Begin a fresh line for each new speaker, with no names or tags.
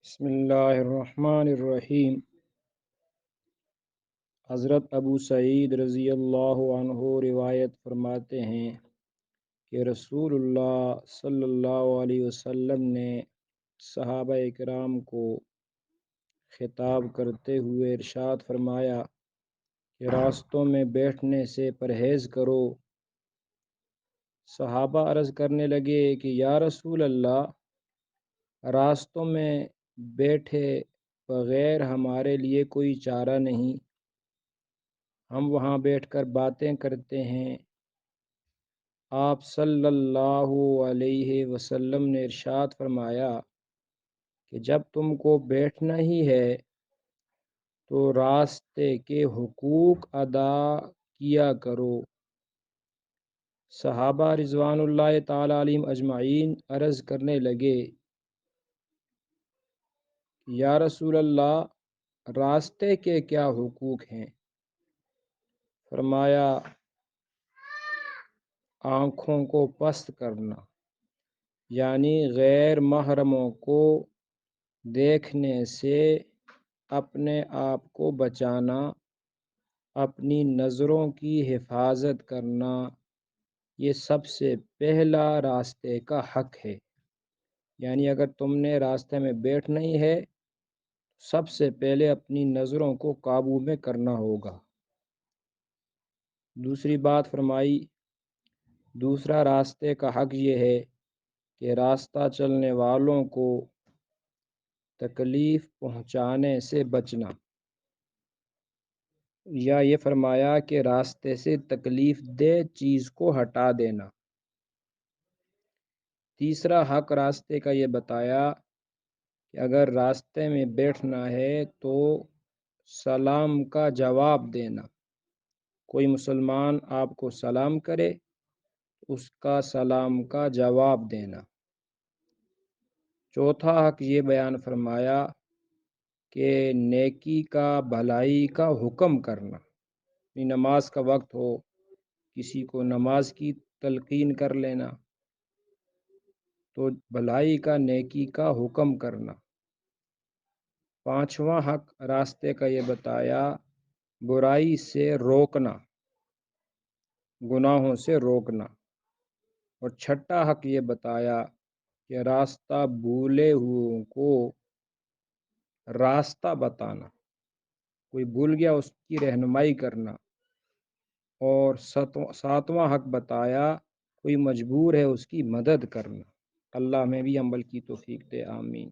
بسم اللہ الرحمن الرحیم۔ حضرت ابو سعید رضی اللہ عنہ روایت فرماتے ہیں کہ رسول اللہ صلی اللہ علیہ وسلم نے صحابہ کرام کو خطاب کرتے ہوئے ارشاد فرمایا کہ راستوں میں بیٹھنے سے پرہیز کرو۔ صحابہ عرض کرنے لگے کہ یا رسول اللہ، راستوں میں بیٹھے بغیر ہمارے لیے کوئی چارہ نہیں، ہم وہاں بیٹھ کر باتیں کرتے ہیں۔ آپ صلی اللہ علیہ وسلم نے ارشاد فرمایا کہ جب تم کو بیٹھنا ہی ہے تو راستے کے حقوق ادا کیا کرو۔ صحابہ رضوان اللہ تعالی علیہم اجمعین عرض کرنے لگے، یا رسول اللہ، راستے کے کیا حقوق ہیں؟ فرمایا، آنکھوں کو پست کرنا، یعنی غیر محرموں کو دیکھنے سے اپنے آپ کو بچانا، اپنی نظروں کی حفاظت کرنا، یہ سب سے پہلا راستے کا حق ہے۔ یعنی اگر تم نے راستے میں بیٹھنا ہی ہے، سب سے پہلے اپنی نظروں کو قابو میں کرنا ہوگا۔ دوسری بات فرمائی، دوسرا راستے کا حق یہ ہے کہ راستہ چلنے والوں کو تکلیف پہنچانے سے بچنا، یا یہ فرمایا کہ راستے سے تکلیف دہ چیز کو ہٹا دینا۔ تیسرا حق راستے کا یہ بتایا کہ اگر راستے میں بیٹھنا ہے تو سلام کا جواب دینا۔ کوئی مسلمان آپ کو سلام کرے، اس کا سلام کا جواب دینا۔ چوتھا حق یہ بیان فرمایا کہ نیکی کا، بھلائی کا حکم کرنا۔ نماز کا وقت ہو، کسی کو نماز کی تلقین کر لینا، تو بھلائی کا، نیکی کا حکم کرنا۔ پانچواں حق راستے کا یہ بتایا، برائی سے روکنا، گناہوں سے روکنا۔ اور چھٹا حق یہ بتایا کہ راستہ بھولے ہوئوں کو راستہ بتانا، کوئی بھول گیا اس کی رہنمائی کرنا۔ اور ساتواں حق بتایا، کوئی مجبور ہے اس کی مدد کرنا۔ اللہ میں بھی عمل کی توفیق دے، آمین۔